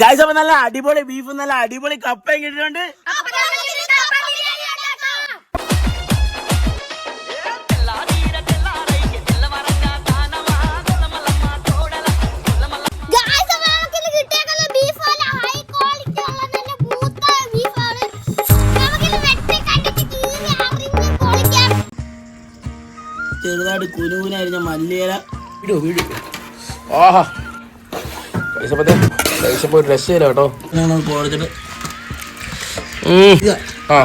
Guys അപ്പൊ നല്ല അടിപൊളി ബീഫും നല്ല അടിപൊളി കപ്പയും കിട്ടിയിട്ടുണ്ട്. ചെറുതായിട്ട് കുനുകുനായിരുന്ന മല്ലിയില വീഡിയോ ആഹാ പൈസപ്പോ ഒരു രക്ഷയില്ല കേട്ടോ. കൊടുത്തിട്ട് ആ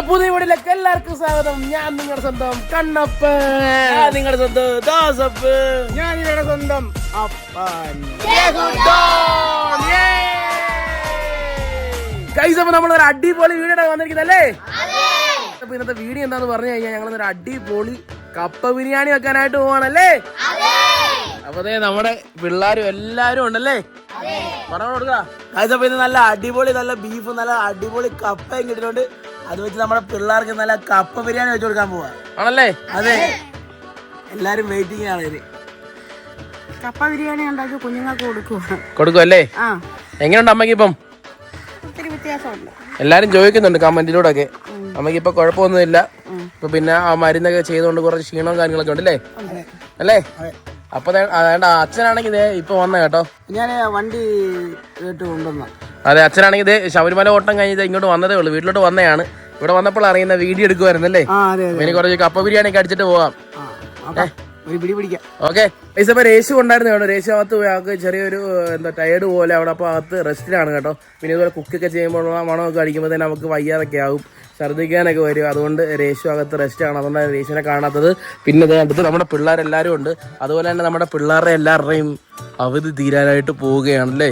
പുതിയ വീട്ടിലേക്ക് എല്ലാവർക്കും സ്വാഗതം. ഞാൻ നിങ്ങളുടെ സ്വന്തം കണ്ണപ്പൻ, നിങ്ങളുടെ സ്വന്തം ദാസപ്പ്, ഞാൻ നിങ്ങളുടെ സ്വന്തം അപ്പൻ. ഗൈസ് അപ്പൊ നമ്മളൊരു അടിപൊളി വീഡിയോ വന്നിരിക്കുന്നല്ലേ. അപ്പൊ ഇന്നത്തെ വീഡിയോ എന്താന്ന് പറഞ്ഞു കഴിഞ്ഞാൽ ഞങ്ങളൊരു അടിപൊളി കപ്പ ബിരിയാണി വെക്കാനായിട്ട് പോവാണല്ലേ. അപ്പൊ അതെ നമ്മുടെ പിള്ളേരും എല്ലാരും ഉണ്ടല്ലേ, പറഞ്ഞു കൊടുക്ക. ഗൈസ് അപ്പൊ ഇന്ന് നല്ല അടിപൊളി നല്ല ബീഫ് നല്ല അടിപൊളി കപ്പയും കിട്ടിയിട്ടുണ്ട്. അത് വെച്ച് നമ്മുടെ പിള്ളേർക്ക് നല്ല കപ്പ ബിരിയാണി വെച്ച് കൊടുക്കാൻ പോവാ ആണല്ലേ. അതെ, എല്ലാരും വെയിറ്റിംഗ് ആണ്. ഇത് കപ്പ ബിരിയാണി ഉണ്ടാക്കി കുഞ്ഞുങ്ങൾക്ക് കൊടുക്കും അല്ലേ. എങ്ങനെയുണ്ട് അമ്മക്ക് ഇപ്പം? ഒത്തിരി വ്യത്യാസമുണ്ട്. എല്ലാരും ചോദിക്കുന്നുണ്ട് കമന്റിലൂടെ ഒക്കെ. അമ്മക്ക് ഇപ്പൊ കുഴപ്പമൊന്നുമില്ല. ഇപ്പൊ പിന്നെ ആ മരുന്നൊക്കെ ചെയ്തുകൊണ്ട് കുറച്ച് ക്ഷീണവും കാര്യങ്ങളൊക്കെ ഉണ്ടല്ലേ അല്ലേ. അപ്പൊ വേണ്ട അച്ഛനാണെങ്കിൽ ഇപ്പൊ വന്ന കേട്ടോ, ഞാൻ വണ്ടി കേട്ട് കൊണ്ടുവന്ന. അതെ, അച്ഛനാണെങ്കിൽ ഇത് ശബരിമല ഓട്ടം കഴിഞ്ഞത് ഇങ്ങോട്ട് വന്നതേ ഉള്ളൂ. വീട്ടിലോട്ട് വന്നതാണ്. ഇവിടെ വന്നപ്പോൾ അറിയുന്ന വീഡിയോ എടുക്കുവായിരുന്നല്ലേ. ഇനി കുറച്ച് കപ്പ ബിരിയാണി ഒക്കെ അടിച്ചിട്ട് പോവാം. ഓക്കെ. ഇപ്പൊ രേശു ഉണ്ടായിരുന്നു. രേശു അകത്ത് പോയി ചെറിയൊരു എന്താ ടയേർഡ് പോലെ അവിടെ. അപ്പൊ അകത്ത് റെസ്റ്റിലാണ് കേട്ടോ. പിന്നെ ഇതുപോലെ കുക്കൊക്കെ ചെയ്യുമ്പോൾ മണമൊക്കെ അടിക്കുമ്പോൾ തന്നെ നമുക്ക് വയ്യാതൊക്കെ ആവും, ഛർദ്ദിക്കാനൊക്കെ വരും. അതുകൊണ്ട് രേശു അകത്ത് റെസ്റ്റ് ആണ്. അതുകൊണ്ടാണ് രേശുവിനെ കാണാത്തത്. പിന്നെ അടുത്ത് നമ്മുടെ പിള്ളേരെല്ലാരും ഉണ്ട്. അതുപോലെ തന്നെ നമ്മുടെ പിള്ളേരുടെ എല്ലാവരുടെയും അവധി തീരാനായിട്ട് പോവുകയാണല്ലേ.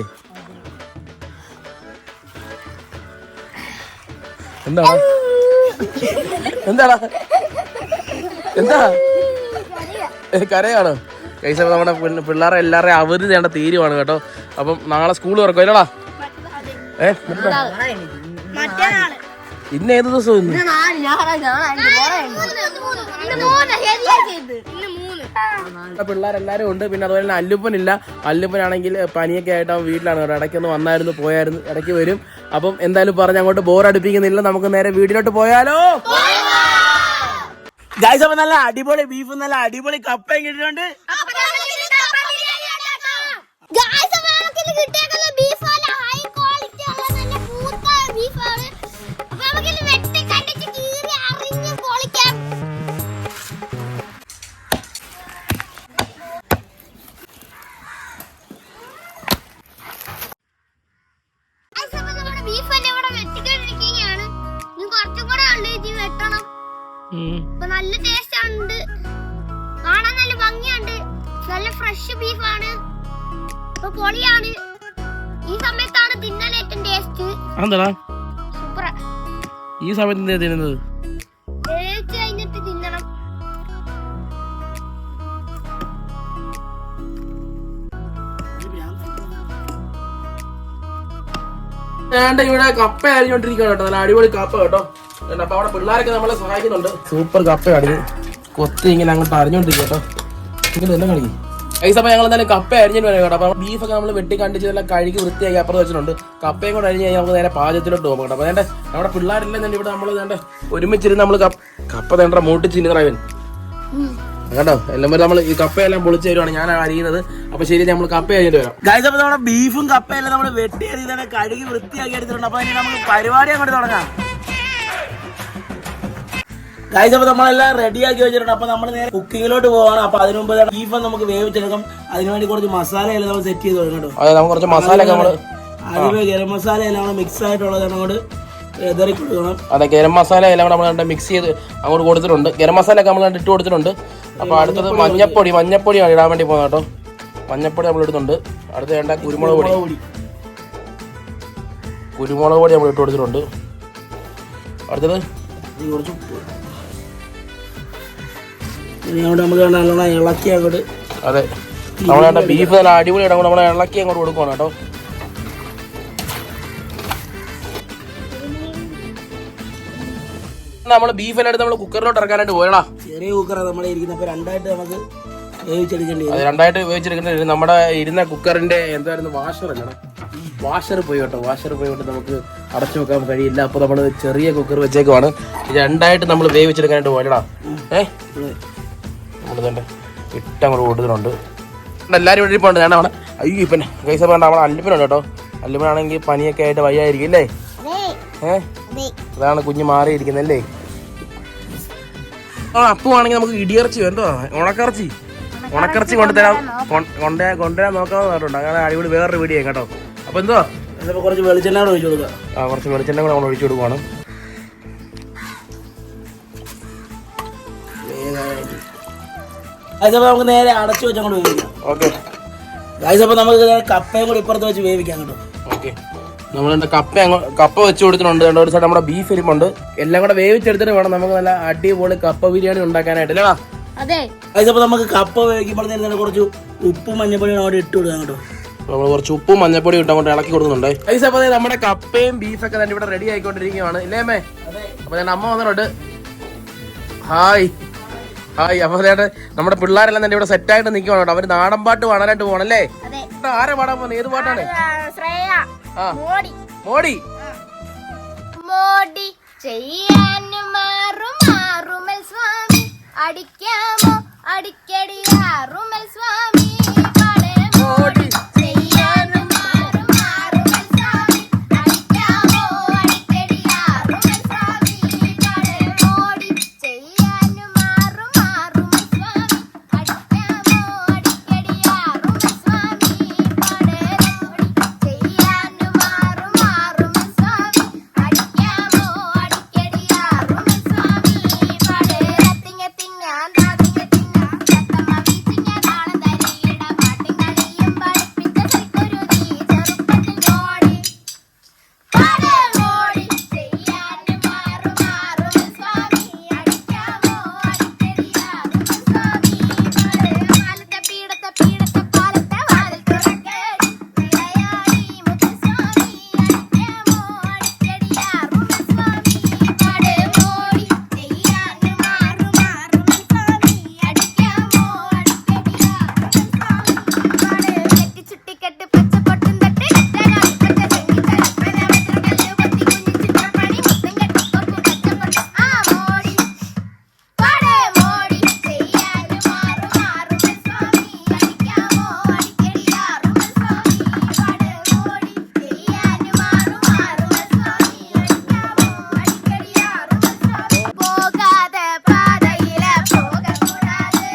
എന്താടാ എന്താടാ എന്താ കരയാണോ? കൈസ നമ്മുടെ പിള്ളേരെ എല്ലാവരുടെയും അവധി വേണ്ട തീരുവാണ് കേട്ടോ. അപ്പം നാളെ സ്കൂൾ തുറക്കും അല്ലടാ. ഇന്ന് ഏത് ദിവസം? പിള്ളേരെല്ലാരും ഉണ്ട്. പിന്നെ അതുപോലെ തന്നെ അല്ലുപ്പനില്ല. അല്ലുപ്പനാണെങ്കിൽ പനിയൊക്കെ ആയിട്ട് അവൻ വീട്ടിലാണ് കേട്ടോ. ഇടയ്ക്കൊന്ന് വന്നായിരുന്നു, പോയായിരുന്നു, ഇടയ്ക്ക് വരും. അപ്പം എന്തായാലും പറഞ്ഞ് അങ്ങോട്ട് ബോറടിപ്പിക്കുന്നില്ല. നമുക്ക് നേരെ വീട്ടിലോട്ട് പോയാലോ. ഗൈസ് അപ്പൊ നല്ല അടിപൊളി ബീഫും നല്ല അടിപൊളി കപ്പയും കിട്ടിയിട്ടുണ്ട്. നല്ല ടേസ്റ്റ് ഉണ്ട്, കാണാൻ നല്ല ഭംഗിയുണ്ട്, നല്ല ഫ്രഷ് ബീഫാണ്, പൊളിയാണ്. ഈ സമയത്താണ് തിന്നാൻ ഏറ്റവും ടേസ്റ്റ്. സൂപ്പർ. ഈ സമയത്ത് തിന്നുന്നത് കഴിഞ്ഞിട്ട് തിന്നണം. ഇവിടെ കപ്പ അരിഞ്ഞോണ്ടിരിക്കുകയാണ് കേട്ടോ. നല്ല അടിപൊളി കപ്പ കേട്ടോ. അപ്പൊ അവിടെ പിള്ളേരൊക്കെ നമ്മളെ സഹായിക്കുന്നുണ്ട്. സൂപ്പർ കപ്പയാണ്. കൊത്തി ഇങ്ങനെ അങ്ങോട്ട് അരിഞ്ഞോണ്ടിരിക്കും കേട്ടോ. ഇങ്ങനെ എല്ലാം കളി ഈ സമയം ഞങ്ങൾ എന്തായാലും കപ്പ അരിഞ്ഞിട്ട് വരാം കേട്ടോ. അപ്പൊ ബീഫൊക്കെ നമ്മൾ വെട്ടി കണ്ടിച്ച് എല്ലാം കഴുകി വൃത്തിയാക്കി അപ്പുറത്ത് വെച്ചിട്ടുണ്ട്. കപ്പയും കൂടെ അരിഞ്ഞ് കഴിഞ്ഞാൽ നമുക്ക് നേരെ പാചകത്തിലോട്ട് പോകും കേട്ടോ. അപ്പൊ വേണ്ട നമ്മുടെ പിള്ളേരെല്ലാം തന്നെ ഇവിടെ നമ്മൾ വേണ്ട ഒരുമിച്ചിരുന്ന് നമ്മൾ കപ്പ വേണ്ട മൂട്ടിച്ചിരുന്നവൻ കേട്ടോ. എല്ലാം നമ്മൾ ഈ കപ്പയെല്ലാം പൊളിച്ചു തരുവാണ് ഞാൻ അരിയുന്നത്. അപ്പൊ ശരി, നമ്മൾ കപ്പ അരിഞ്ഞിട്ട് വരാം. ഗൈസ് അപ്പൊ നമ്മുടെ ബീഫും കപ്പയെല്ലാം നമ്മൾ വെട്ടി അരിഞ്ഞാൽ കഴുകി വൃത്തിയാക്കി എടുത്തിട്ടുണ്ട്. അപ്പൊ ഇനി നമുക്ക് പരിപാടി അങ്ങോട്ട് തുടങ്ങാം. ഗൈസ് അപ്പൊ നമ്മളെല്ലാം റെഡിയാക്കി വെച്ചിട്ടുണ്ട്. അപ്പൊ നമ്മൾ നേരെ കുക്കിങ്ങിലോട്ട് പോവാണ്. അപ്പൊ അതിന് മുമ്പ് ബീഫ് നമുക്ക് വേവിച്ചെടുക്കാം. അതിനുവേണ്ടി കുറച്ച് മസാലയെല്ലാം നമ്മൾ സെറ്റ് ചെയ്ത് കൊടുക്കണം കേട്ടോ. കുറച്ച് മസാല ആദ്യമേ ഗരം മസാല എല്ലാം മിക്സ് ആയിട്ടുള്ളത് അങ്ങോട്ട് എതറി കൊടുക്കണം. അതെ, ഗരം മസാല എല്ലാം നമ്മൾ മിക്സ് ചെയ്ത് അങ്ങോട്ട് കൊടുത്തിട്ടുണ്ട്. ഗരം മസാല ഒക്കെ നമ്മൾ ഇട്ട് കൊടുത്തിട്ടുണ്ട്. അപ്പൊ അടുത്തത് മഞ്ഞപ്പൊടിയാണ് ഇടാൻ വേണ്ടി പോകുന്നത് കേട്ടോ. മഞ്ഞപ്പൊടി നമ്മൾ ഇടുന്നുണ്ട്. അടുത്ത് വേണ്ട കുരുമുളക് പൊടി നമ്മൾ ഇട്ട് കൊടുത്തിട്ടുണ്ട്. അടുത്തത് കുറച്ച് ഇനി അവിടെ നമുക്ക് നല്ലോണം ഇളക്കി അങ്ങോട്ട്. അതെ, നമ്മളെ ബീഫ് നല്ല അടിപൊളി ഇടം നമ്മളെ ഇളക്കി അങ്ങോട്ട് കൊടുക്കണം കേട്ടോ. നമ്മള് ബീഫ് എല്ലാം എടുത്ത് നമ്മള് കുക്കറിലോട്ട് ഇറക്കാനായിട്ട് പോയടാ. ചെറിയ കുക്കറാണ് നമ്മളെ ഇരിക്കുന്നത്. രണ്ടായിട്ട് നമുക്ക് വേവിച്ചെടുക്കേണ്ടി വരും. അത് രണ്ടായിട്ട് വേവിച്ചെടുക്കേണ്ടി. നമ്മുടെ ഇരുന്ന കുക്കറിന്റെ എന്തായിരുന്നു വാഷർ അല്ലടാ, വാഷർ പോയി കേട്ടോ. വാഷർ പോയിട്ട് നമുക്ക് അടച്ചു വെക്കാൻ കഴിയില്ല. അപ്പൊ നമ്മള് ചെറിയ കുക്കർ വെച്ചേക്കുവാണ്. രണ്ടായിട്ട് നമ്മൾ വേവിച്ചെടുക്കാനായിട്ട് പോയടാ. നമ്മൾ തന്നെ ഇട്ടങ്ങോട്ട് കൊടുക്കുന്നുണ്ട്. എല്ലാവരും ഇവിടെ ഇരിപ്പുണ്ട്. ഞാൻ അവിടെ അയ്യോ ഇപ്പന്നെ കൈസ പറഞ്ഞ അവിടെ അല്ലിപ്പനുണ്ട് കേട്ടോ. അല്ലിപ്പനാണെങ്കിൽ പനിയൊക്കെ ആയിട്ട് വയ്യായിരിക്കും അല്ലേ? അതാണ് കുഞ്ഞ് മാറിയിരിക്കുന്നല്ലേ. അപ്പുവാണെങ്കിൽ നമുക്ക് ഇടിയിറച്ചി എന്തോ ഉണക്കിറച്ചി കൊണ്ടുതരാൻ നോക്കാമെന്ന് പറഞ്ഞിട്ടുണ്ട്. അങ്ങനെ അടിപൊളി വേറൊരു വീഡിയോ കേട്ടോ. അപ്പൊ എന്തോ കുറച്ച് വെളിച്ചെണ്ണ കൂടെ ഒഴിച്ചു കൊടുക്കുക. കുറച്ച് വെളിച്ചെണ്ണ കൂടെ നമ്മൾ ഒഴിച്ചു കൊടുക്കുവാണ്. നമുക്ക് നേരെ അടച്ചു വെച്ച് അങ്ങോട്ട് വേവിക്കാം. ഓക്കെ ഗൈസ്, അപ്പൊ നമുക്ക് കപ്പയും കൂടി ഇപ്പുറത്ത് വെച്ച് വേവിക്കാം കേട്ടോ. ഓക്കെ, നമ്മളെന്താ കപ്പ വെച്ച് കൊടുത്തിട്ടുണ്ട്. ഒരു സൈഡ് നമ്മുടെ ബീഫ് ഇരിപ്പുണ്ട്. എല്ലാം കൂടെ വേവിച്ചെടുത്തിട്ട് വേണം നമുക്ക് നല്ല അടിപൊളി കപ്പ ബിരിയാണി ഉണ്ടാക്കാനായിട്ട് അല്ലേ? ഗൈസ്, അപ്പൊ നമുക്ക് കപ്പ വേവിക്കുമ്പോൾ കുറച്ച് ഉപ്പും മഞ്ഞപ്പൊടിയും അവിടെ ഇട്ട് കൊടുക്കാം കേട്ടോ. നമ്മൾ കുറച്ച് ഉപ്പും മഞ്ഞപ്പൊടിയും ഇട്ട് അങ്ങോട്ട് ഇളക്കി കൊടുക്കുന്നുണ്ട്. ഗൈസ്, അപ്പൊ നമ്മുടെ കപ്പയും ബീഫൊക്കെ തന്നെ ഇവിടെ റെഡി ആയിക്കൊണ്ടിരിക്കുകയാണ് ഇല്ലേ അമ്മേ? അപ്പൊ ഞാൻ അമ്മ വന്നിട്ടുണ്ട്. Hi hi. അപ്പൊ നമ്മുടെ പിള്ളേരെല്ലാം തന്നെ ഇവിടെ സെറ്റ് ആയിട്ട് നിൽക്കുവാണ് കേട്ടോ. അവര് നാടൻ പാട്ട് പാടാനായിട്ട് പോകണല്ലേ? ആരെ പാടാൻ പോകുന്നത്? ഏത് പാട്ടാണ്? മോഡി മോഡി ചെയ്യാനും മാറുമൽ സ്വാമി അടിക്കാമോ അടിക്കടി ആറുമൽ സ്വാമി മോഡി ചെയ്യാനും മാറുമൽ സ്വാമി അടിക്കാമോ അടിക്കടി ആറുമൽ സ്വാമി മോഡി ചെയ്യാനും മാറുമൽ സ്വാമി അടിക്കാമോ അടിക്കടി ആറുമൽ സ്വാമി ചെയ്യാനും മാറുമൽ സ്വാമി അടിക്കാമോ അടിക്കടി ആറുമൽ സ്വാമി തിങ്ങ തിങ്ങാൻ താതിങ്ങ തിങ്ങാൻ തത്തമ്മ വീച്ചിങ്ങ നാളെ തരിയിട പാട്ടിങ്ങളിയും പഠിപ്പിച്ച സൈക്കൊരുതി ചെറുപ്പത്തിൽ മോടി മോടി ചെയ്യാനും മാറുമൽ സ്വാമി അടിക്കാമോ അടിക്കടി ആറുമൽ സ്വാമി പാലത്തെ പീടത്തെ പാലത്തെ വാതിൽ തുറക്കേടി നിളയാടി മുത്തുസ്വാമി അടിക്കാമോ അടിക്കടി ആറുമൽ സ്വാമി മോടി ചെയ്യാനും മാറുമൽ സ്വാമി അടിക്കാമോ അടിക്കടി ആറുമൽ സ്വാമി ചുട്ടിക്കെട്ട് പച്ചപ്പൊട്ടും തട്ടി കറ്റകാലി പച്ച ചെങ്കിച്ചരപ്പന വജ്രകല്ല് പൊത്തി കുഞ്ഞു ചിത്രപ്പണി മുത്തം കെട്ടി കൊക്കു കച്ചപ്പൊട്ട് മോടി മോടി ചെയ്യാനും മാറുമൽ സ്വാമി അടിക്കാമോ അടിക്കടി ആറുമൽ സ്വാമി മോടി ചെയ്യാനും മാറുമൽ സ്വാമി അടിക്കാമോ അടിക്കടി ആറുമൽ സ്വാമി പോകാതെ പാതയിലെ പോകകൂടാതെ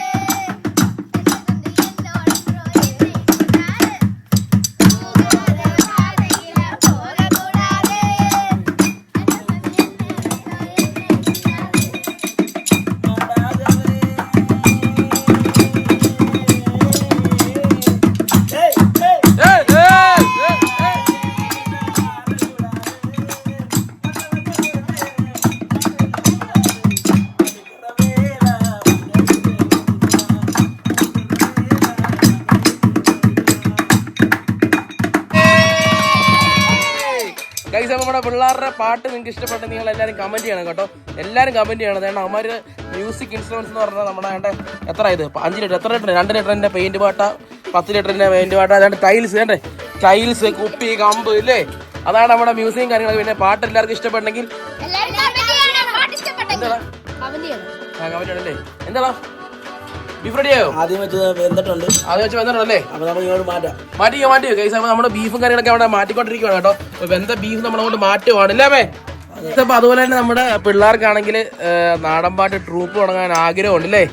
ഗൈസ്, നമ്മുടെ പിള്ളേരുടെ പാട്ട് നിങ്ങൾക്ക് ഇഷ്ടപ്പെട്ട നിങ്ങൾ എല്ലാവരും കമന്റ് ചെയ്യണം കേട്ടോ. എല്ലാവരും കമന്റ് ചെയ്യണം. അതായത് അവന്മാർ മ്യൂസിക് ഇൻസ്ട്രുമെന്റ്സ് എന്ന് പറഞ്ഞാൽ നമ്മുടെ എത്ര ഇത് 5 ലിറ്റർ, എത്ര ലിറ്റർ? 2 ലിറ്ററിന്റെ പെയിന്റ് പാട്ട, 10 ലിറ്ററിന്റെ പെയിന്റ് പാട്ട, അതാണ്ട് ടൈൽസ് കുപ്പി കമ്പ് ഇല്ലേ? അതാണ് നമ്മുടെ മ്യൂസിക്കും കാര്യങ്ങളൊക്കെ. പിന്നെ പാട്ട് എല്ലാവർക്കും ഇഷ്ടപ്പെട്ടെങ്കിൽ കമന്റ് ചെയ്യണല്ലേ? എന്താ ബീഫ് റെഡിയായോ? ആദ്യം വെച്ച് വെന്തിട്ടുണ്ട്. വന്നിട്ടുണ്ടല്ലേ? അപ്പൊ നമുക്ക് ഇങ്ങോട്ട് മാറ്റി ഗൈസ്. അപ്പൊ നമ്മുടെ ബീഫും കാര്യങ്ങളൊക്കെ അവിടെ മാറ്റിക്കൊണ്ടിരിക്കുകയാണ് കേട്ടോ. വെന്ത ബീഫ് നമ്മളങ്ങോട്ട് മാറ്റുവാണ് അല്ലേ അമ്മേ? അപ്പൊ അതുപോലെ തന്നെ നമ്മുടെ പിള്ളേർക്കാണെങ്കിൽ നാടൻ പാട്ട് ട്രൂപ്പ് തുടങ്ങാൻ ആഗ്രഹമുണ്ട് അല്ലേ?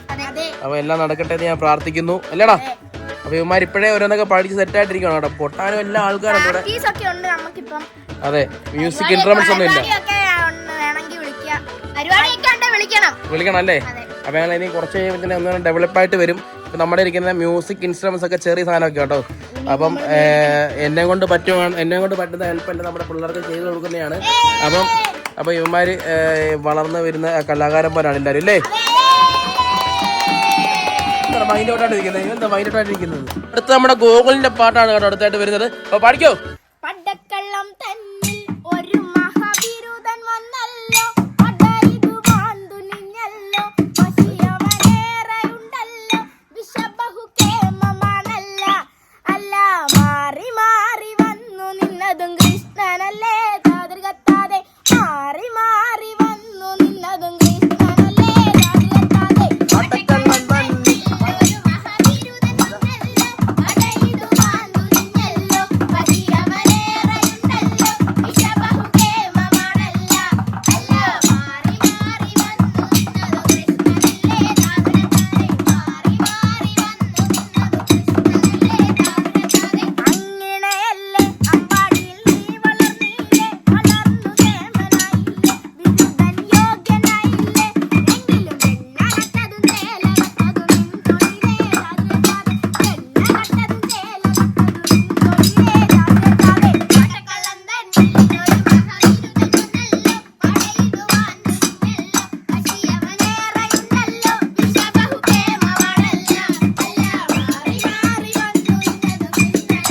അപ്പൊ എല്ലാം നടക്കട്ടെ എന്ന് ഞാൻ പ്രാർത്ഥിക്കുന്നു അല്ലേടാ? അപ്പൊ ഇവന്മാർ ഇപ്പോഴേ ഓരോന്നൊക്കെ പഠിച്ച് സെറ്റ് ആയിട്ടിരിക്കണം കേട്ടോ. പൊട്ടാനും എല്ലാ ആൾക്കാരും ഇവിടെ. അതെ, മ്യൂസിക് ഇൻസ്ട്രുമെന്റ്സ് ഒന്നും ഇല്ല. വിളിക്കണം അല്ലേ? അപ്പൊ ഞങ്ങൾ ഇനി കുറച്ച് കഴിയുമ്പോൾ ഒന്ന് ഡെവലപ്പ് ആയിട്ട് വരും. ഇപ്പൊ നമ്മുടെ ഇരിക്കുന്ന മ്യൂസിക് ഇൻസ്ട്രുമെന്റ്സ് ഒക്കെ ചെറിയ സാധനമൊക്കെ കേട്ടോ. അപ്പം എന്നെ കൊണ്ട് പറ്റുന്ന ഹെൽപ്പ് എല്ലാം നമ്മുടെ പിള്ളേർക്ക് ചെയ്ത് കൊടുക്കുന്നതാണ്. അപ്പൊ ഇവന്മാര് വളർന്നു വരുന്ന കലാകാരന്മാരാണ് എല്ലാവരും അല്ലേ? അടുത്ത നമ്മുടെ ഗോകുലിന്റെ പാട്ടാണ് കേട്ടോ അടുത്തായിട്ട് വരുന്നത്. അപ്പൊ പാടിക്കോ. പടക്കള്ളം തന്നിൽ ഒരു മഹാവിരുദൻ വന്നല്ലോ, പടയിതു വാന്തു നിഞ്ഞല്ലോ, പശിയമനേറെയുണ്ടല്ലോ, വിഷബഹുക്ഷേമമാണല്ല, അല്ല മാറി മാറി വന്നു നിന്നതും കൃഷ്ണനല്ലേ, താതൃകത്താതെ മാറി മാറി വന്നു നിന്നതും കൃഷ്ണനല്ലേ, താതൃകത്താതെ. പടക്കള്ളം തന്നിൽ ഒരു മഹാവിരുദൻ വന്നല്ലോ, പടയിതു വാന്തു നിഞ്ഞല്ലോ, പശിയമനേറെയുണ്ടല്ലോ, വിഷബഹുക്ഷേമമാണല്ല, അല്ല മാറി മാറി വന്നു നിന്നതും കൃഷ്ണനല്ലേ, താതൃകത്താതെ. മാറി മാറി വന്നു നിന്നതും കൃഷ്ണനല്ലേ, താതൃകത്താതെ. അങ്ങനെയല്ലേ അമ്പാടിയിൽ നീ വളർന്നില്ലേ, വളർന്നു കേമനായില്ലേ, വിരുദ്ധൻ യോഗ്യനായില്ലേ, എങ്കിലും പെണ്ണകത്തതും ചേലകത്തതും നിൻ തൊഴിലേ, താതൃകത്താതെ. പെണ്ണകത്തതും ചേലകത്തതും നിൻ തൊഴിലേ, താതൃകത്താതെ. പടക്കള്ളം തന്നിൽ ഒരു മഹാവിരുദൻ വന്നല്ലോ, പടയിതു വാന്തു നിഞ്ഞല്ലോ, പശിയമനേറെയുണ്ടല്ലോ, വിഷബഹുക്ഷേമമാണല്ല, അല്ല മാറി മാറി വന്നു നിന്നതും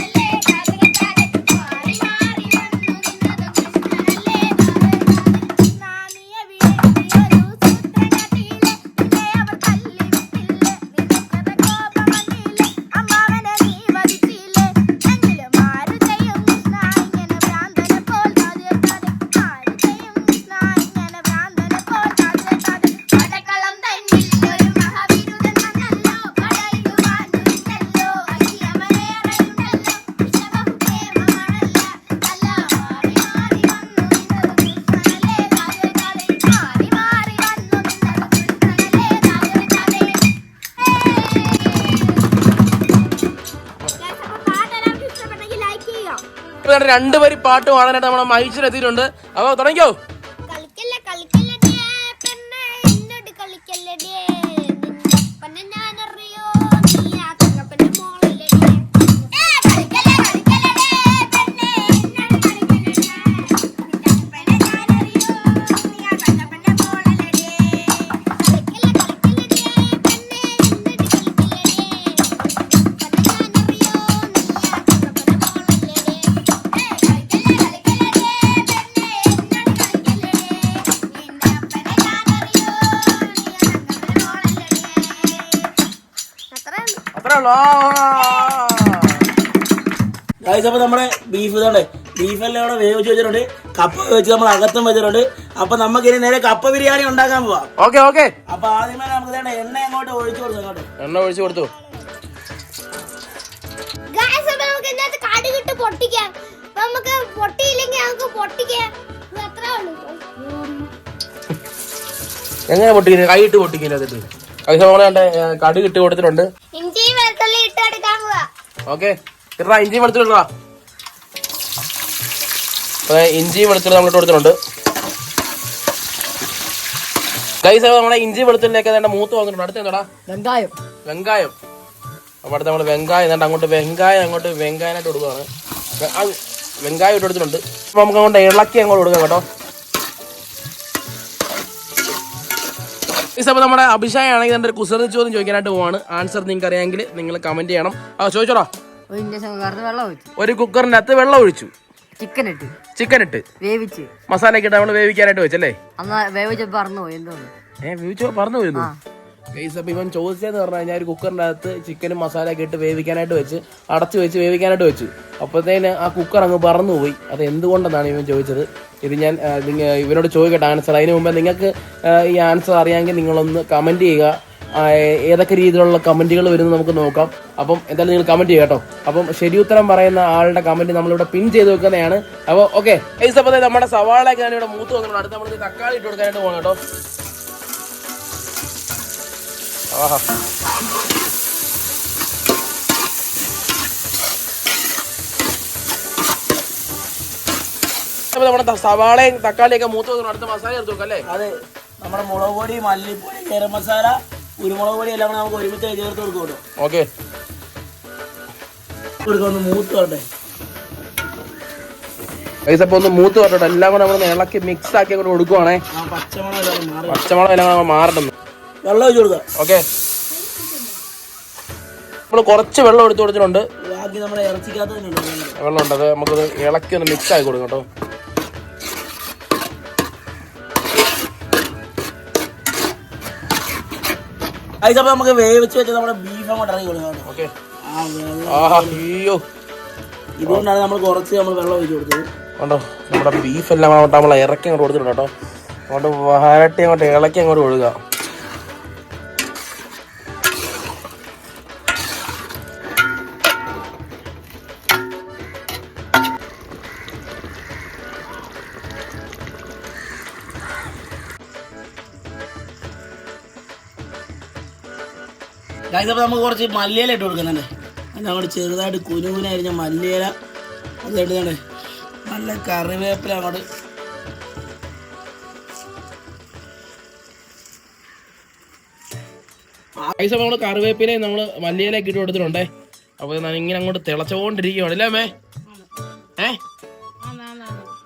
കൃഷ്ണനല്ലേ, താതൃകത്താതെ. മാറി മാറി വന്നു നിന്നതും കൃഷ്ണനല്ലേ, താതൃകത്താതെ. നാണിയവിടെ നീയൊരു സൂത്രനതിയിലെ, നിന്നെ അവർ തല്ലിവിട്ടില്ലേ, നിനക്കത് കോപം വന്നില്ലേ, അമ്മാവനെ നീ വധിച്ചില്ലേ, എങ്കിലും ആരു ചെയ്യും കൃഷ്ണ ഇങ്ങനെ ഭ്രാന്തനെ പോൽ, താതൃകത്താതെ. ആരു ചെയ്യും കൃഷ്ണ ഇങ്ങനെ ഭ്രാന്തനെ പോൽ, താതൃകത്താതെ. പടക്കള്ളം തന്നിൽ ഒരു മഹാവിരുദൻ വന്നല്ലോ, പടയിതു വാന്തു നിഞ്ഞല്ലോ, പശിയമനേറെയുണ്ടല്ലോ, വിഷബഹുക്ഷേമമാണല്ല, അല്ല മാറി മാറി വന്നു നിന്നതും കൃഷ്ണനല്ലേ, താതൃകത്താതെ. മാറി മാറി വന്നു നിന്നതും കൃഷ്ണനല്ലേ, താതൃകത്താതെ. പാട്ടെല്ലാം ഇഷ്ടപ്പെട്ടെങ്കിൽ ലൈക്ക് ചെയ്യുക. രണ്ട് വരി പാട്ട് പാടാനായിട്ട് നമ്മുടെ മൈച്ചിൽ എത്തിയിട്ടുണ്ട്. അപ്പൊ തുടങ്ങിക്കോ. കളിക്കല്ലേ കളിക്കല്ലേ പെണ്ണെ എന്നോട് കളിക്കല്ലേ, നിന്നപ്പനെ ഞാനറിയോ, നീ ആ തങ്കപ്പന്റെ മോളല്ലേ. കളിക്കല്ലേ കളിക്കല്ലേ പെണ്ണെ എന്നോട് കളിക്കല്ലേ, നിന്നപ്പനെ ഞാനറിയോ, നീ ആ തങ്കപ്പന്റെ മോളല്ലേ. കളിക്കല്ലേ കളിക്കല്ലേ പെണ്ണെ എന്നോട് കളിക്കല്ലേ, നിന്നപ്പനെ ഞാനറിയോ, നീ ആ തങ്കപ്പന്റെ മോളല്ലേ. കളിക്കല്ലേ കളിക്കല്ലേ പെണ്ണെ എന്നോട് കളിക്കല്ലേ, നിന്റെ അപ്പനെ ഞാനറിയോ, നീ ആ തങ്കപ്പന്റെ മോളല്ലേ. അത്രേ ഉള്ളൂ. ഗൈസ്, അപ്പൊ നമ്മുടെ ബീഫ് ഇതാണ്. ബീഫെല്ലാം ഇവിടെ വേവിച്ച് വെച്ചിട്ടുണ്ട്, കപ്പ വേവിച്ച് നമ്മൾ അകത്തും വെച്ചിട്ടുണ്ട്. അപ്പൊ നമുക്ക് ഇനി നേരെ കപ്പ ബിരിയാണി ഉണ്ടാക്കാൻ പോവാം. Okay okay. അപ്പൊ ആദ്യമേ നമുക്ക് ഇതേണ്ട എണ്ണ അങ്ങോട്ട് ഒഴിച്ചു കൊടുത്തു. അങ്ങോട്ട് എണ്ണ ഒഴിച്ചു കൊടുത്തു. ഗായ്സ്, അപ്പൊ നമുക്ക് ഇന്നത്തെ കടുകിട്ട് പൊട്ടിക്കാം. അപ്പൊ നമുക്ക് പൊട്ടിയില്ലെങ്കിൽ നമുക്ക് പൊട്ടിക്കാം. ഇത് അത്രേ ഉള്ളൂ. എങ്ങനെ പൊട്ടിക്കുന്നത്? കൈയിട്ട് പൊട്ടിക്കില്ല. അതിട്ട് പൈസ നമ്മളെ കടുക് ഇട്ട് കൊടുത്തിട്ടുണ്ട്. ഇഞ്ചി വെളുത്തുള്ളി ഇട്ട് എടുക്കാൻ പോവാ. ഓക്കെ, ഇട്ടാ ഇഞ്ചി വെളുത്തുള്ളി. ഇഞ്ചി വെളുത്തുള്ളി നമ്മൾ ഇട്ട് കൊടുത്തിട്ടുണ്ട്. ഗൈസ്, നമ്മളെ ഇഞ്ചി വെളുത്തുള്ളിയൊക്കെ മൂത്ത് വന്നിട്ടുണ്ട്. അടുത്ത് എന്താടാ? വെങ്കായം. വെങ്കായം. അപ്പൊ അടുത്ത് നമ്മള് വെങ്കായം അങ്ങോട്ട് വെങ്കായനായിട്ട് കൊടുക്കുകയാണ്. വെങ്കായം ഇട്ട് കൊടുത്തിട്ടുണ്ട്. അപ്പൊ നമുക്ക് അങ്ങോട്ട് ഇളക്കി അങ്ങോട്ട് കൊടുക്കാം കേട്ടോ. അപ്പൊ നമ്മുടെ അഭിഷേക് ആണെങ്കിൽ എൻ്റെ ഒരു കുസൃതി ചോദ്യം ചോദിക്കാനായിട്ട് പോവാണ്. ആൻസർ നിങ്ങൾക്ക് അറിയാമെങ്കിൽ നിങ്ങൾ കമന്റ് ചെയ്യണം. ചോദിച്ചോടാ. ഒരു കുക്കറിന്റെ അകത്ത് വെള്ളം ഒഴിച്ചു, ചിക്കൻ ഇട്ട് വേവിച്ച് മസാല ഒക്കെ ഇട്ട് നമ്മൾ വേവിക്കാനായിട്ട് വെച്ചല്ലേ? വേവിച്ചപ്പോ പറന്നുപോയി. എന്തോന്ന് വേവിച്ചോ? പറഞ്ഞു പോയിരുന്നു. അപ്പൊ ഇവൻ ചോദിച്ചതെന്ന് പറഞ്ഞു കഴിഞ്ഞാൽ ഒരു കുക്കറിന്റെ അകത്ത് ചിക്കനും മസാല ഒക്കെ ഇട്ട് വേവിക്കാനായിട്ട് വെച്ച് അടച്ചു വെച്ച് വേവിക്കാനായിട്ട് വെച്ചു. അപ്പോഴത്തേന് ആ കുക്കർ അങ്ങ് പറന്നുപോയി. അത് എന്തുകൊണ്ടെന്നാണ് ഇവൻ ചോദിച്ചത്. ഇത് ഞാൻ ഇവനോട് ചോദിക്കട്ടെ ആൻസർ. അതിന് മുമ്പ് നിങ്ങൾക്ക് ഈ ആൻസർ അറിയാമെങ്കിൽ നിങ്ങളൊന്ന് കമന്റ് ചെയ്യുക. ഏതൊക്കെ രീതിയിലുള്ള കമന്റുകൾ വരുന്നത് നമുക്ക് നോക്കാം. അപ്പം എന്തായാലും നിങ്ങൾ കമന്റ് ചെയ്യുക കേട്ടോ. അപ്പം ശരി ഉത്തരം പറയുന്ന ആളുടെ കമന്റ് നമ്മളിവിടെ പിൻ ചെയ്ത് വെക്കുന്നതാണ്. അപ്പോൾ ഓക്കെ, അപ്പോൾ നമ്മുടെ സവാളയൊക്കെ ഞാൻ ഇവിടെ മൂത്ത് വന്നിട്ടുണ്ട്. അടുത്ത് നമ്മൾ തക്കാളി ഇട്ട് കൊടുക്കാനായിട്ട് പോകണം കേട്ടോ. ആഹാ, നമ്മുടെ സവാളയും തക്കാളിയൊക്കെ മൂത്ത് വന്നിട്ടുണ്ട്. അടുത്ത മസാല ചേർത്ത് വെക്കാം അല്ലേ? അതെ, നമ്മുടെ മുളക് പൊടി, മല്ലിപ്പൊടി, ഗരം മസാല, കുരുമുളക് പൊടി എല്ലാം നമുക്ക് ഒരുമിച്ച് ചേർത്ത് കൊടുക്കും. ഓക്കെ, ഒന്ന് മൂത്ത് വരട്ടെ. അപ്പൊ ഒന്ന് മൂത്ത് വരട്ടെ. എല്ലാം കൂടെ നമ്മൾ ഇളക്കി മിക്സ് ആക്കി അങ്ങോട്ട് കൊടുക്കുവാണേ. പച്ചമുളക് എല്ലാം മാറട്ടെ. വെള്ളം ഒഴിച്ചു കൊടുക്കാം. ഓക്കെ, നമ്മൾ കുറച്ച് വെള്ളം എടുത്തു കൊടുത്തിട്ടുണ്ട്. ബാക്കി നമ്മുടെ ഇറച്ചിക്കകത്ത് തന്നെ ഉണ്ട് വെള്ളം ഉണ്ട്. അത് നമുക്കത് ഇളക്കി ഒന്ന് മിക്സ് ആക്കി കൊടുക്കാം കേട്ടോ. അതിപ്പോ നമുക്ക് വേവിച്ച് വെച്ച് നമ്മുടെ ബീഫ് അങ്ങോട്ട് ഇറങ്ങി കൊടുക്കാം. ഓക്കെ. അയ്യോ, ഇതുകൊണ്ടാണ് നമ്മൾ കുറച്ച് വെള്ളം ഒഴിച്ച് കൊടുത്തത്. കണ്ടോ നമ്മുടെ ബീഫ് എല്ലാം അങ്ങോട്ട് നമ്മൾ ഇറക്കി അങ്ങോട്ട് കൊടുത്തിട്ടുണ്ട് കേട്ടോ. അങ്ങോട്ട് വരട്ടി അങ്ങോട്ട് ഇളക്കി അങ്ങോട്ട് ഒഴുകുക. അപ്പോൾ നമുക്ക് കുറച്ച് മല്ലിയില ഇട്ട് കൊടുക്കുന്നുണ്ട്. അതിന് അങ്ങോട്ട് ചെറുതായിട്ട് കുനുകുനായിരിഞ്ഞ മല്ലിയില അത് ഇടുന്നുണ്ട്. നല്ല കറിവേപ്പില അങ്ങോട്ട് നമ്മൾ കറിവേപ്പിലയും നമ്മൾ മല്ലിയിലേക്ക് ഇട്ട് കൊടുത്തിട്ടുണ്ടേ. അപ്പോൾ ഇങ്ങനെ അങ്ങോട്ട് തിളച്ചുകൊണ്ടിരിക്കുകയാണ് അല്ലേ അമ്മേ?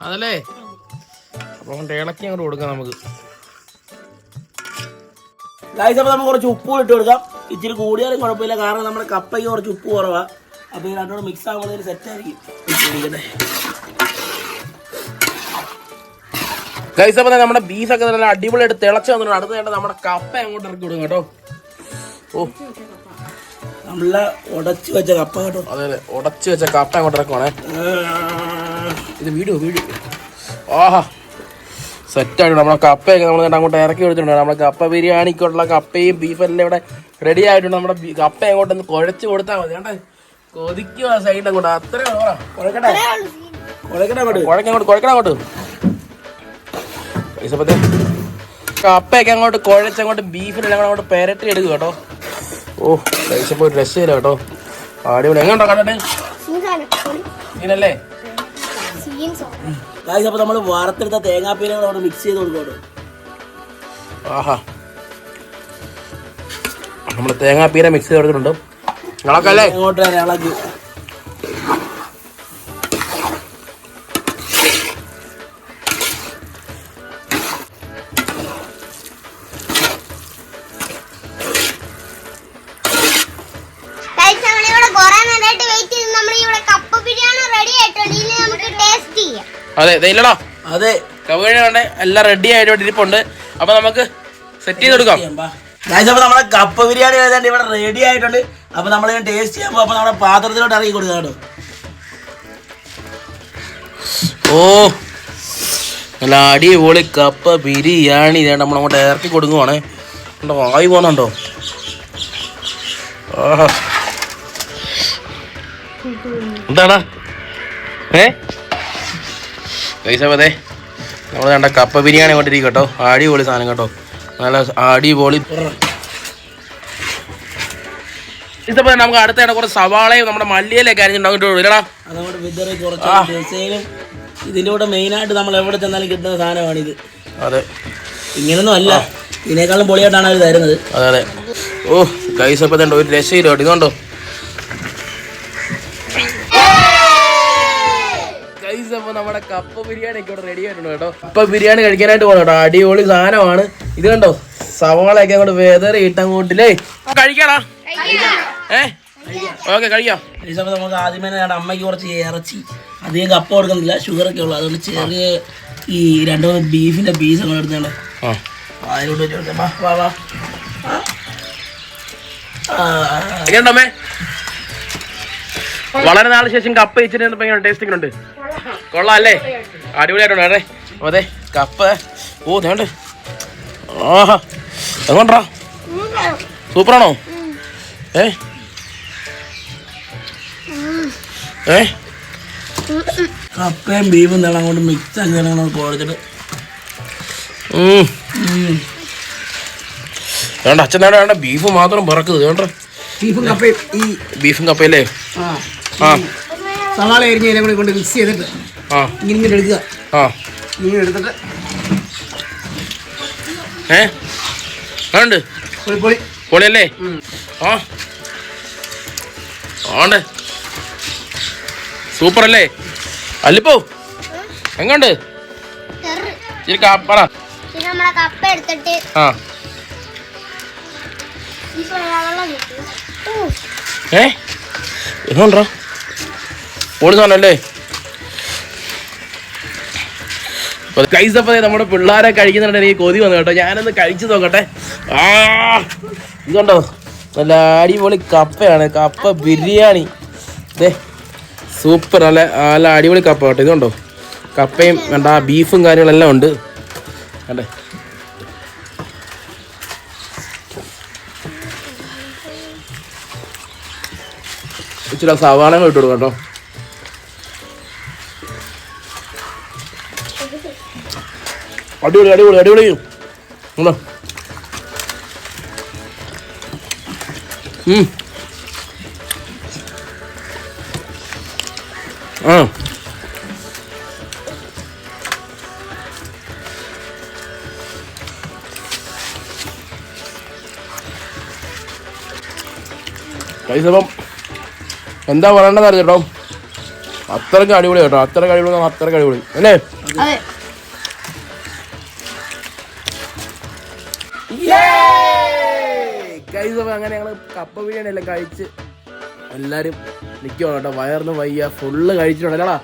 അതല്ലേ? അപ്പോൾ അങ്ങോട്ട് ഇളക്കി അങ്ങോട്ട് കൊടുക്കാം നമുക്ക്. അപ്പോൾ നമുക്ക് കുറച്ച് ഉപ്പ് ഇട്ട് കൊടുക്കാം. ഇച്ചിരി കൂടിയാലും കുഴപ്പമില്ല, കാരണം നമ്മുടെ കപ്പയ്ക്ക് കുറച്ച് ഉപ്പ് കുറവാണ്. അപ്പോൾ ഈ രണ്ടോട് മിക്സ് ആകുമ്പോൾ സെറ്റ് ആയിരിക്കും. ഗൈസ് അപ്പോൾ നമ്മുടെ ബീഫൊക്കെ നല്ല അടിപൊളിയായിട്ട് തിളച്ച് വന്നിട്ടുണ്ട്. അടുത്ത വേണ്ട നമ്മുടെ കപ്പ അങ്ങോട്ട് ഇറക്കി കൊടുക്കും കേട്ടോ. ഓ, നമ്മളെ ഉടച്ചു വെച്ച കപ്പ കേട്ടോ. അതെ അതെ, ഉടച്ചു വെച്ച കപ്പ അങ്ങോട്ട് ഇറക്കുവാണേ. ഇത് വീഡിയോ. ആഹാ, സെറ്റായിട്ട് നമ്മുടെ കപ്പയൊക്കെ നമ്മൾ അങ്ങോട്ട് ഇറക്കി കൊടുത്തിട്ടുണ്ട്. നമ്മുടെ കപ്പ ബിരിയാണിക്കുള്ള കപ്പയും ബീഫെല്ലാം ഇവിടെ റെഡി ആയിട്ടുണ്ട്. നമ്മുടെ കപ്പ അങ്ങോട്ടൊന്ന് കുഴച്ച് കൊടുത്താൽ മതി. കണ്ടേ കൊതിക്കുക സൈഡ് അങ്ങോട്ട്. അത്രയും കുഴക്കട്ടെ അങ്ങോട്ട്. കപ്പയൊക്കെ അങ്ങോട്ട് കുഴച്ചങ്ങോട്ട് ബീഫിനെല്ലാം കൂടെ അങ്ങോട്ട് പെരട്ടി എടുക്കുക കേട്ടോ. ഓ, കഴിച്ചപ്പോൾ ഒരു രക്ഷയില്ല കേട്ടോ. അടിപൊളി. എങ്ങോട്ടോ കണ്ടേ ഇങ്ങനല്ലേ? അപ്പോൾ നമ്മൾ വറുത്തെടുത്ത തേങ്ങാപ്പീനെ അവിടെ മിക്സ് ചെയ്ത് കൊടുക്കും. ആഹാ, നമ്മൾ തേങ്ങാപ്പീര മിക്സ് ചെയ്ത് കൊടുക്കുന്നുണ്ട്. ഇളക്കല്ലേ? അങ്ങോട്ട് ഇളക്കി. അതെ ഇല്ലടാ, അതെ കവഴ എല്ലാം റെഡി ആയിട്ട് ഇരിപ്പുണ്ട്. അപ്പൊ നമുക്ക് സെറ്റ് ചെയ്ത് കൊടുക്കാം. അപ്പൊ നമ്മുടെ കപ്പ ബിരിയാണി ഏതാണ്ട് ഇവിടെ റെഡി ആയിട്ടുണ്ട്. അപ്പൊ നമ്മൾ ടേസ്റ്റ് ചെയ്യാൻ അപ്പൊ നമ്മുടെ പാത്രത്തിലോട്ട് ഇറങ്ങി കൊടുക്കാം കേട്ടോ. ഓ, നല്ല അടിപൊളി കപ്പ ബിരിയാണി നമ്മൾ അങ്ങോട്ട് ഇറക്കി കൊടുക്കുവാണേ. കണ്ടോ, ആയി പോകുന്നുണ്ടോ? ആഹാ, എന്താടാ പൈസപ്പതേ നമ്മൾ കണ്ട കപ്പ ബിരിയാണി കൊണ്ടിരിക്കും കേട്ടോ. അടിപൊളി സാധനം കേട്ടോ, നല്ല അടിപൊളി. ഇതപ്പോ നമുക്ക് അടുത്ത കുറച്ച് സവാളയും നമ്മുടെ മല്ലിയിലൊക്കെ അരിഞ്ഞിട്ടുണ്ടാവും ഇല്ലടാ. അതുകൊണ്ട് വിതറി കുറച്ച് ഡിസൈനും ഇതിൻ്റെ കൂടെ മെയിനായിട്ട് നമ്മൾ എവിടെ ചെന്നാലും കിട്ടുന്ന സാധനമാണിത്. അതെ, ഇങ്ങനൊന്നും അല്ല, ഇതിനേക്കാളും പൊളിയായിട്ടാണ് അവർ തരുന്നത്. അതെ അതെ. ഓ കൈസപ്പത്തുണ്ടോ, ഒരു രക്ഷയില്ല കേട്ടോ. ഇതുണ്ടോ ഗൈസപ്പോ നമ്മുടെ കപ്പ ബിരിയാണി ഒക്കെ ഇവിടെ റെഡി ആയിട്ടുണ്ട് കേട്ടോ. കപ്പ ബിരിയാണി കഴിക്കാനായിട്ട് പോകണം കേട്ടോ. അടിപൊളി സാധനമാണ് ഇത്. കണ്ടോ, സവാളയൊക്കെ അങ്ങോട്ട് വെതറി ഇട്ടങ്ങോട്ടില്ലേ. കഴിക്കാടാ. ഓക്കെ കഴിക്കാം. നമുക്ക് ആദ്യമേ അമ്മയ്ക്ക് കുറച്ച് ഇറച്ചി, അധികം കപ്പ കൊടുക്കുന്നില്ല, ഷുഗറൊക്കെ ഉള്ളു. അതുകൊണ്ട് ചെറിയ ഈ 2-3 ബീഫിന്റെ പീസ് അങ്ങോട്ട് എടുത്തോണ്ട് അതിലോട്ട് അമ്മേ. വളരെ നാളെ ശേഷം കപ്പ ഇച്ചിരി ടേസ്റ്റിംഗ് ഉണ്ട്. കൊള്ളാം അല്ലേ? അടിപൊളിയായിട്ടുണ്ട്. അതെ അതെ, കപ്പ. ഓ വേണ്ട. ആഹാ, എങ്ങോട്ടാ? സൂപ്പറാണോ? കപ്പയും ബീഫും തന്നെ അങ്ങോട്ട് മിക്സ് ആക്കി കൊടുത്തിട്ട് വേണ്ട. അച്ഛൻ നേടെ വേണ്ട, ബീഫ് മാത്രം പിറക്കുന്നത് വേണ്ട. ബീഫും കപ്പയല്ലേ? സവാള അരിഞ്ഞ് അതിനെ കൂടെ കൊണ്ട് മിക്സ് ചെയ്തിട്ട് ഇങ്ങനെ എടുക്കുക. ഇങ്ങനെ എടുത്തിട്ട് വേണ്ട പൊളിയല്ലേ? ആണ്ട് സൂപ്പർ അല്ലേ? അല്ലിപ്പോ എങ്ങോണ്ട് പറ. കപ്പ എടുത്തിട്ട് ഇതുണ്ടോ ഓടുന്നാണല്ലേ. കൈസപ്പതേ നമ്മുടെ പിള്ളേരെ കഴിക്കുന്നുണ്ട്. എനിക്ക് കൊതി വന്നു കേട്ടോ. ഞാനൊന്ന് കഴിച്ചു നോക്കട്ടെ. ഇതുണ്ടോ നല്ല അടിപൊളി കപ്പയാണ്. കപ്പ ബിരിയാണി. അതെ സൂപ്പർ. നല്ല അടിപൊളി കപ്പ കേട്ടോ. ഇതുണ്ടോ കപ്പയും വേണ്ട ബീഫും കാര്യങ്ങളെല്ലാം ഉണ്ട് കണ്ടേ. ഇച്ചിരി സവാളകൾ ഇട്ട് കൊടുക്കാം കേട്ടോ. അടിപൊളി അടിപൊളി അടിപൊളി. കൈസപ്പം എന്താ പറയണ്ടെന്ന് അറിയാം കേട്ടോ. അത്രയ്ക്ക് അടിപൊളി കേട്ടോ. അത്രയ്ക്ക് അടിപൊളി അത്രയ്ക്ക് അടിപൊളി അല്ലേ. കൈസപ്പം അങ്ങനെ ഞങ്ങൾ കപ്പ ബിരിയാണി എല്ലാം കഴിച്ച് എല്ലാരും നിൽക്കുവാണ് കേട്ടോ. വയറിന് വയ്യ ഫുള്ള് കഴിച്ചിട്ടുണ്ടല്ലോടാ.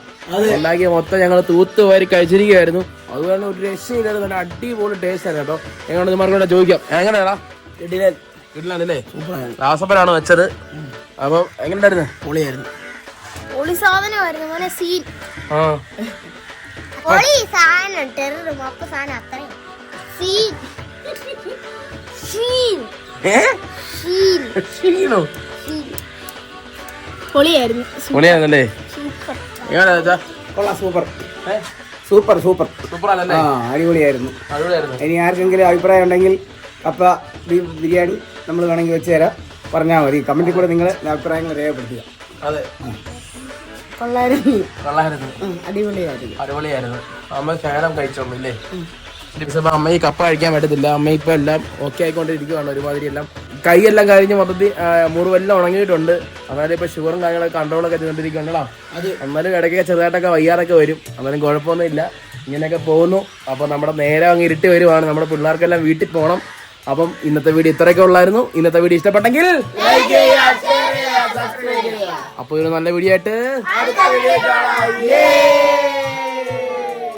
ഉണ്ടാക്കിയ മൊത്തം ഞങ്ങൾ തൂത്ത് വാരി കഴിച്ചിരിക്കുകയായിരുന്നു. അതുകൊണ്ട് ഒരു രക്ഷയില്ലായിരുന്നു. നല്ല അടിപൊളി ടേസ്റ്റ് ആണ് കേട്ടോ. ഞങ്ങളോട് മാർക്കോടെ ചോദിക്കാം എങ്ങനെയാടാ. കിട്ടില്ലാന്നല്ലേ. രാസപ്പനാണ് വെച്ചത്. അപ്പം എങ്ങനെയുണ്ടായിരുന്നു. പൊളിയായിരുന്നു. പൊളി സാധനമായിരുന്നു മോനെ. സീൻ പൊളി സാധനം. ടെറർ മൊത്ത സാധനം അത്രയും സീൻ സീൻ സീൻ പൊളിയായിരുന്നു. പൊളിയായിരുന്നല്ലേ. എങ്ങനെയാ കൊള്ളാം. സൂപ്പർ സൂപ്പർ സൂപ്പർ സൂപ്പറല്ലേ. അടിപൊളിയായിരുന്നു. അടിപൊളിയായിരുന്നു. ഇനി ആർക്കെങ്കിലും അഭിപ്രായം ഉണ്ടെങ്കിൽ കപ്പ ബീഫ് ബിരിയാണി നമ്മൾ വേണമെങ്കിൽ വെച്ച് തരാം. പറഞ്ഞാൽ മതി. കമന്റിൽ കൂടെ നിങ്ങൾ അഭിപ്രായങ്ങൾ രേഖപ്പെടുത്തുക. അതെ കൊള്ളായിരുന്നു. കൊള്ളായിരുന്നു. അടിപൊളിയായിരുന്നു. അടിപൊളിയായിരുന്നു. അമ്മ ശകലം കഴിച്ചോളൂ. അമ്മ ഈ കപ്പ കഴിക്കാൻ പറ്റത്തില്ല. അമ്മ ഇപ്പൊ എല്ലാം ഓക്കെ ആയിക്കൊണ്ടിരിക്കുകയാണ്. ഒരുമാതിരി എല്ലാം കൈയെല്ലാം കഴിഞ്ഞ് മൊത്തത്തിൽ മുറിവെല്ലാം ഉണങ്ങിയിട്ടുണ്ട്. അതായത് ഇപ്പൊ ഷുഗറും കാര്യങ്ങളൊക്കെ കൺട്രോളൊക്കെ ചെയ്തോണ്ടിരിക്കണ്ടല്ലോ. എന്നാലും ഇടയ്ക്കൊക്കെ ചെറുതായിട്ടൊക്കെ വയ്യാറൊക്കെ വരും. എന്നാലും കുഴപ്പമൊന്നും ഇല്ല. ഇങ്ങനെയൊക്കെ പോകുന്നു. അപ്പൊ നമ്മുടെ നേരെ അങ്ങ് ഇരുട്ടി വരുവാണ്. നമ്മുടെ പിള്ളേർക്കെല്ലാം വീട്ടിൽ പോകണം. അപ്പം ഇന്നത്തെ വീഡിയോ ഇത്രയൊക്കെ ഉള്ളായിരുന്നു. ഇന്നത്തെ വീഡിയോ ഇഷ്ടപ്പെട്ടെങ്കിൽ അപ്പൊ ഒരു നല്ല വീഡിയോ ആയിട്ട്